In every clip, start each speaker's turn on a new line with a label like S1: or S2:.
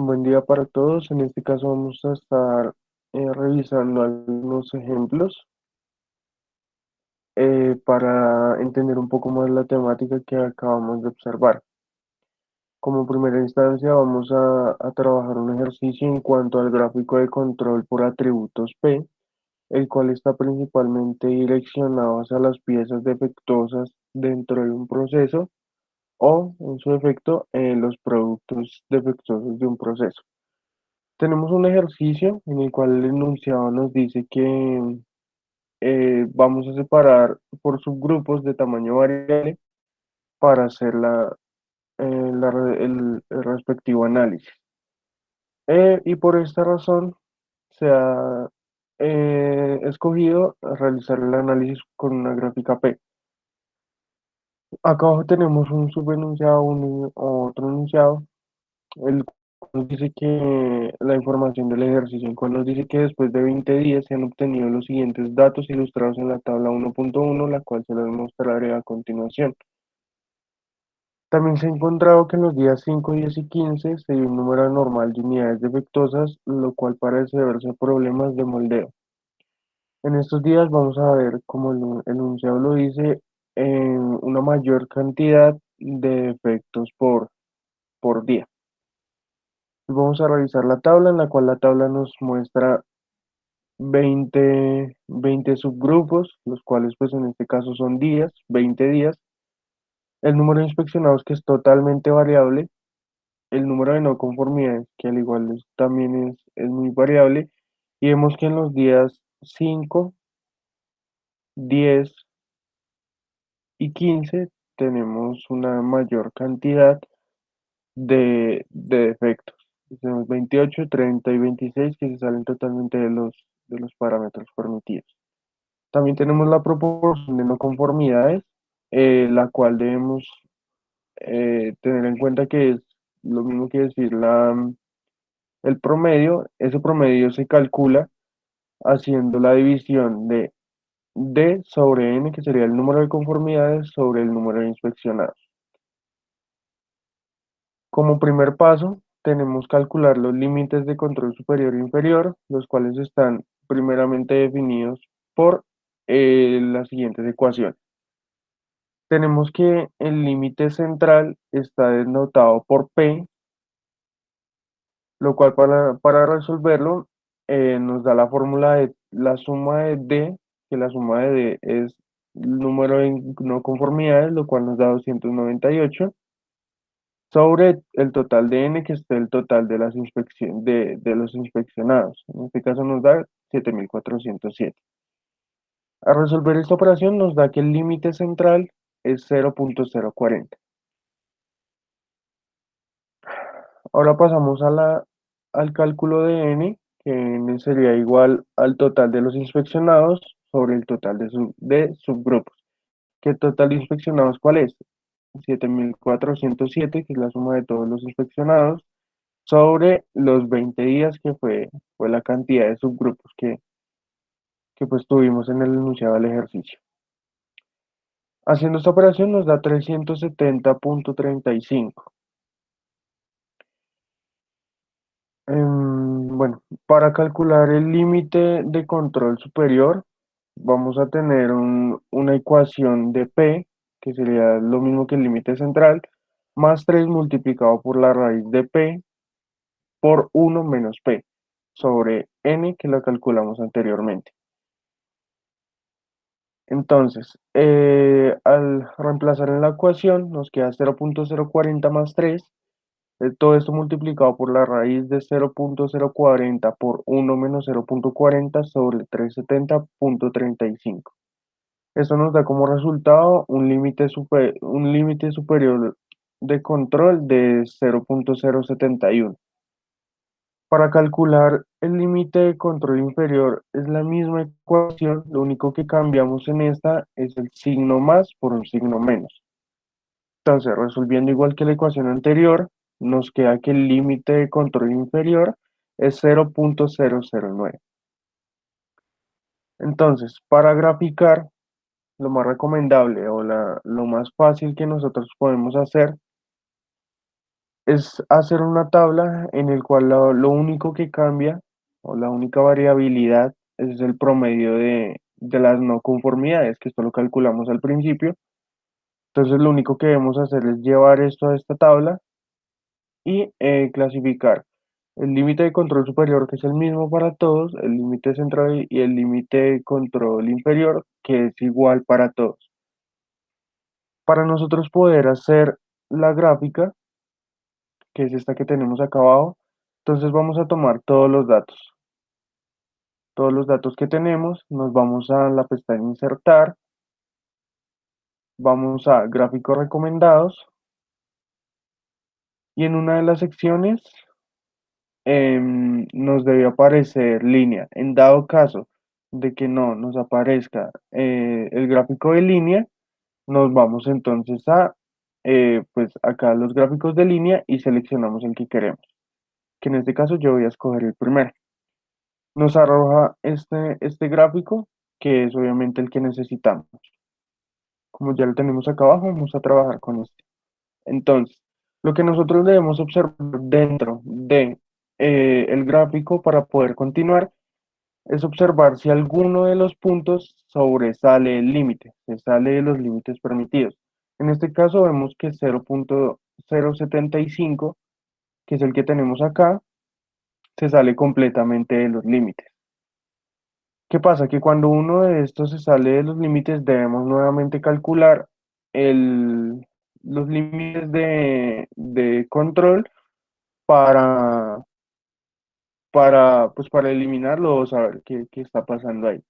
S1: Buen día para todos. En este caso vamos a estar revisando algunos ejemplos para entender un poco más la temática que acabamos de observar. Como primera instancia vamos a trabajar un ejercicio en cuanto al gráfico de control por atributos P, el cual está principalmente direccionado hacia las piezas defectuosas dentro de un proceso o, en su defecto, los productos defectuosos de un proceso. Tenemos un ejercicio en el cual el enunciado nos dice que vamos a separar por subgrupos de tamaño variable para hacer el respectivo análisis. Y por esta razón se ha escogido realizar el análisis con una gráfica P. Acá abajo tenemos un subenunciado, otro enunciado, el cual nos dice que la información del ejercicio, el cual nos dice que después de 20 días se han obtenido los siguientes datos ilustrados en la tabla 1.1, la cual se los mostraré a continuación. También se ha encontrado que en los días 5, 10 y 15 se dio un número anormal de unidades defectuosas, lo cual parece deberse a problemas de moldeo. En estos días vamos a ver, como el enunciado lo dice, una mayor cantidad de defectos por día. Vamos a revisar la tabla, en la cual la tabla nos muestra 20 subgrupos, los cuales pues en este caso son días, 20 días, el número de inspeccionados que es totalmente variable, el número de no conformidades que al igual también es muy variable, y vemos que en los días 5, 10 y 15 tenemos una mayor cantidad de defectos. Tenemos 28, 30 y 26 que se salen totalmente de los parámetros permitidos. También tenemos la proporción de no conformidades, la cual debemos tener en cuenta que es lo mismo que decir el promedio. Ese promedio se calcula haciendo la división de D sobre N, que sería el número de conformidades, sobre el número de inspeccionados. Como primer paso, tenemos que calcular los límites de control superior e inferior, los cuales están primeramente definidos por las siguientes ecuaciones. Tenemos que el límite central está denotado por P, lo cual para resolverlo nos da la fórmula de la suma de D, que la suma de D es el número de no conformidades, lo cual nos da 298, sobre el total de N, que es el total de de los inspeccionados. En este caso nos da 7407. A resolver esta operación nos da que el límite central es 0.040. Ahora pasamos al cálculo de N, que N sería igual al total de los inspeccionados sobre el total de subgrupos. ¿Qué total de inspeccionados cuál es? 7407, que es la suma de todos los inspeccionados, sobre los 20 días, que fue la cantidad de subgrupos que pues tuvimos en el enunciado del ejercicio. Haciendo esta operación nos da 370.35. Bueno, para calcular el límite de control superior, vamos a tener una ecuación de P, que sería lo mismo que el límite central, más 3 multiplicado por la raíz de P por 1 menos P, sobre N, que lo calculamos anteriormente. Entonces, al reemplazar en la ecuación, nos queda 0.040 más 3. Todo esto multiplicado por la raíz de 0.040 por 1 menos 0.40 sobre 370.35. Esto nos da como resultado un límite superior de control de 0.071. Para calcular el límite de control inferior es la misma ecuación, lo único que cambiamos en esta es el signo más por un signo menos. Entonces, resolviendo igual que la ecuación anterior, nos queda que el límite de control inferior es 0.009. Entonces, para graficar, lo más recomendable o lo más fácil que nosotros podemos hacer Es hacer una tabla en el cual lo único que cambia o la única variabilidad es el promedio de las no conformidades, que esto lo calculamos al principio. Entonces lo único que debemos hacer es llevar esto a esta tabla y clasificar el límite de control superior, que es el mismo para todos, el límite central y el límite de control inferior, que es igual para todos. Para nosotros poder hacer la gráfica, que es esta que tenemos acá abajo, entonces vamos a tomar todos los datos que tenemos, nos vamos a la pestaña insertar, vamos a gráficos recomendados y en una de las secciones nos debe aparecer línea. En dado caso de que no nos aparezca el gráfico de línea, nos vamos entonces a, pues acá los gráficos de línea y seleccionamos el que queremos, que en este caso yo voy a escoger el primero. Nos arroja este gráfico, que es obviamente el que necesitamos. Como ya lo tenemos acá abajo, vamos a trabajar con este. Entonces, lo que nosotros debemos observar dentro de el gráfico para poder continuar es observar si alguno de los puntos sobresale el límite, se sale de los límites permitidos. En este caso vemos que 0.075, que es el que tenemos acá, se sale completamente de los límites. ¿Qué pasa? Que cuando uno de estos se sale de los límites, debemos nuevamente calcular el, los límites de control para, pues para eliminarlo o saber qué está pasando ahí.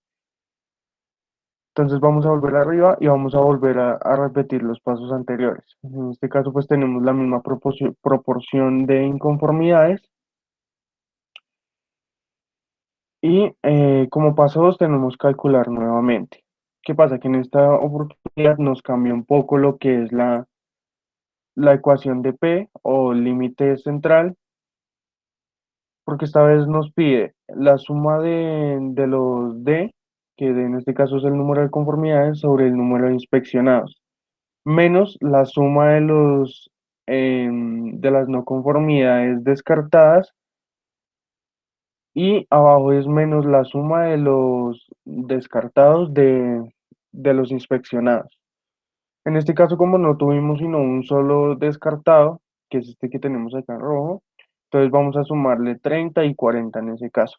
S1: Entonces vamos a volver arriba y vamos a volver a repetir los pasos anteriores. En este caso pues tenemos la misma proporción de inconformidades y como paso 2 tenemos que calcular nuevamente. ¿Qué pasa? Que en esta oportunidad nos cambia un poco lo que es la ecuación de P o límite central, porque esta vez nos pide la suma de los D, en este caso es el número de conformidades, sobre el número de inspeccionados, menos la suma de las no conformidades descartadas, y abajo es menos la suma de los descartados de los inspeccionados. En este caso, como no tuvimos sino un solo descartado, que es este que tenemos acá en rojo, entonces vamos a sumarle 30 y 40 en ese caso,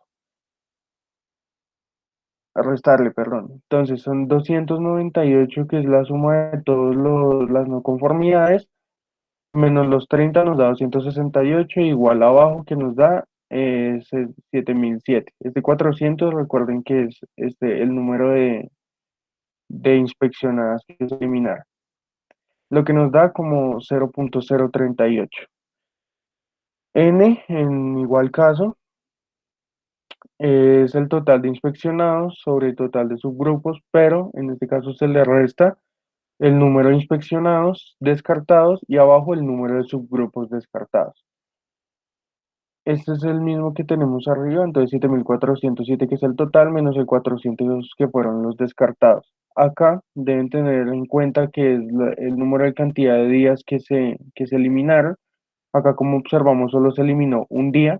S1: a restarle, perdón. Entonces son 298, que es la suma de todas las no conformidades, menos los 30 nos da 268, igual abajo que nos da 7007. Este 400, recuerden que es el número de inspeccionadas que es eliminar, lo que nos da como 0.038. N, en igual caso, es el total de inspeccionados sobre el total de subgrupos, pero en este caso se le resta el número de inspeccionados descartados y abajo el número de subgrupos descartados. Este es el mismo que tenemos arriba, entonces 7407, que es el total, menos el 402 que fueron los descartados. Acá deben tener en cuenta que es el número de cantidad de días que se eliminaron. Acá, como observamos, solo se eliminó un día.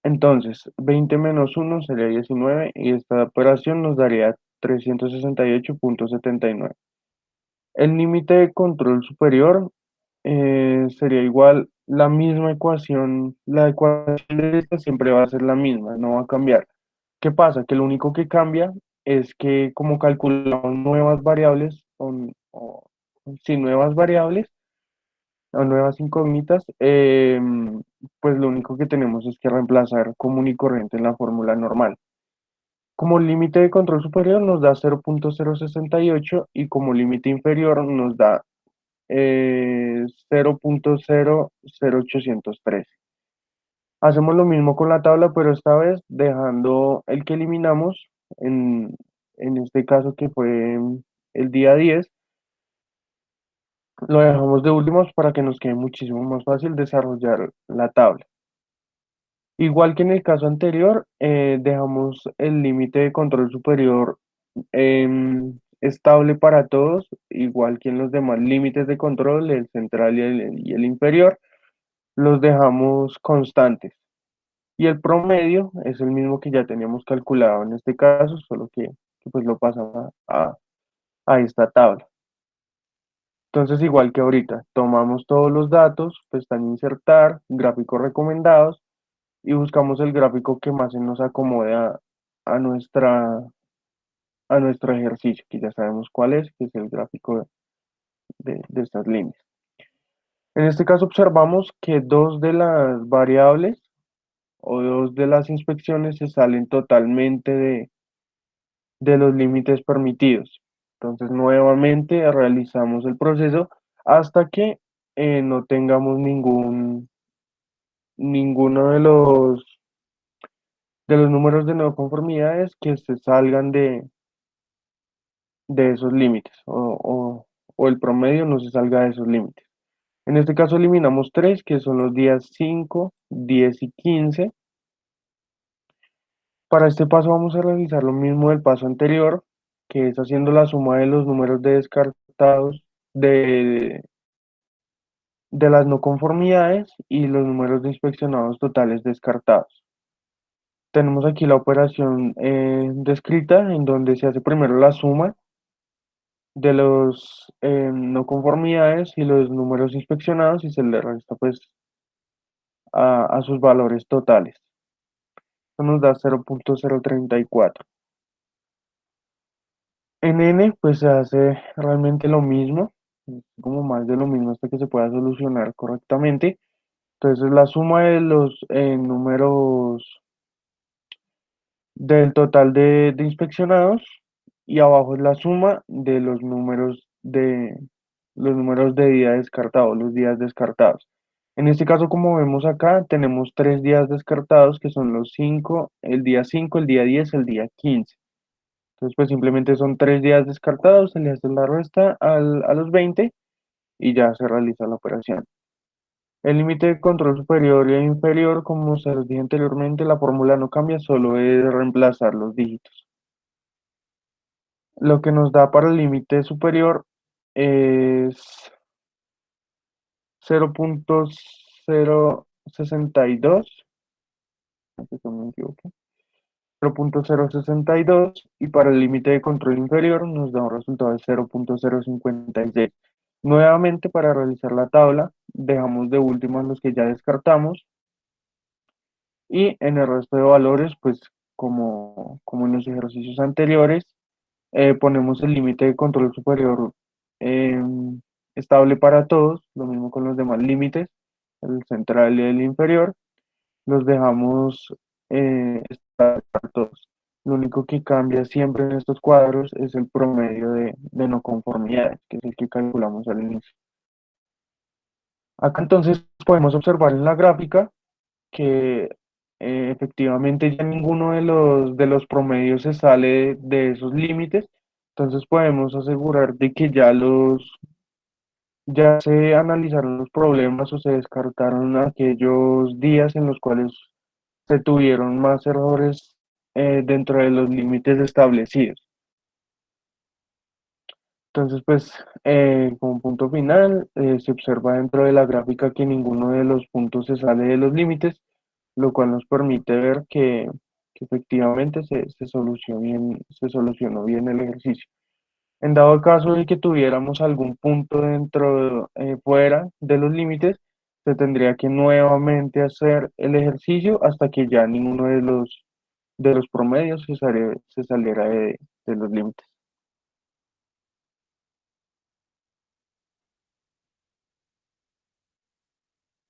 S1: Entonces, 20 menos uno sería 19 y esta operación nos daría 368.79. El límite de control superior sería igual la misma ecuación. La ecuación de esta siempre va a ser la misma, no va a cambiar. ¿Qué pasa? Que lo único que cambia es que como calculamos nuevas variables sin nuevas variables o nuevas incógnitas, pues lo único que tenemos es que reemplazar común y corriente en la fórmula normal. Como límite de control superior nos da 0.068 y como límite inferior nos da 0.00813. Hacemos lo mismo con la tabla, pero esta vez dejando el que eliminamos, en, en este caso que fue el día 10, lo dejamos de últimos para que nos quede muchísimo más fácil desarrollar la tabla. Igual que en el caso anterior, dejamos el límite de control superior estable para todos, igual que en los demás límites de control, el central y el inferior, los dejamos constantes. Y el promedio es el mismo que ya teníamos calculado en este caso, solo que pues lo pasamos a esta tabla. Entonces, igual que ahorita, tomamos todos los datos, pestaña insertar, gráficos recomendados y buscamos el gráfico que más se nos acomode a a nuestro ejercicio, que ya sabemos cuál es, que es el gráfico de estas líneas. En este caso observamos que dos de las variables o dos de las inspecciones se salen totalmente de los límites permitidos. Entonces, nuevamente realizamos el proceso hasta que no tengamos ninguno de los números de no conformidades que se salgan de esos límites o el promedio no se salga de esos límites. En este caso eliminamos tres, que son los días 5, 10 y 15. Para este paso vamos a realizar lo mismo del paso anterior, que es haciendo la suma de los números de descartados de las no conformidades y los números de inspeccionados totales descartados. Tenemos aquí la operación descrita en donde se hace primero la suma de los no conformidades y los números inspeccionados y se le resta pues a sus valores totales. Esto nos da 0.034. En n pues se hace realmente lo mismo, como más de lo mismo hasta que se pueda solucionar correctamente. Entonces la suma de los números del total de inspeccionados y abajo es la suma de los números de día descartados, los días descartados. En este caso, como vemos acá, tenemos 3 días descartados que son los 5, el día 5, el día 10, el día 15. Entonces, pues simplemente son 3 días descartados, se le hace la resta a los 20 y ya se realiza la operación. El límite de control superior e inferior, como se los dije anteriormente, la fórmula no cambia, solo es reemplazar los dígitos. Lo que nos da para el límite superior es 0.062, aquí me equivoqué, 0.062 y para el límite de control inferior nos da un resultado de 0.056. Nuevamente, para realizar la tabla, dejamos de últimas los que ya descartamos y en el resto de valores, pues como en los ejercicios anteriores, ponemos el límite de control superior estable para todos, lo mismo con los demás límites, el central y el inferior, los dejamos estables para todos. Lo único que cambia siempre en estos cuadros es el promedio de no conformidades, que es el que calculamos al inicio. Acá entonces podemos observar en la gráfica que efectivamente ya ninguno de los promedios se sale de esos límites, entonces podemos asegurar de que ya se analizaron los problemas o se descartaron aquellos días en los cuales se tuvieron más errores dentro de los límites establecidos. Entonces, pues, como punto final, se observa dentro de la gráfica que ninguno de los puntos se sale de los límites, lo cual nos permite ver que efectivamente se solucionó bien el ejercicio. En dado caso de que tuviéramos algún punto fuera de los límites, se tendría que nuevamente hacer el ejercicio hasta que ya ninguno de los promedios se saliera de los límites.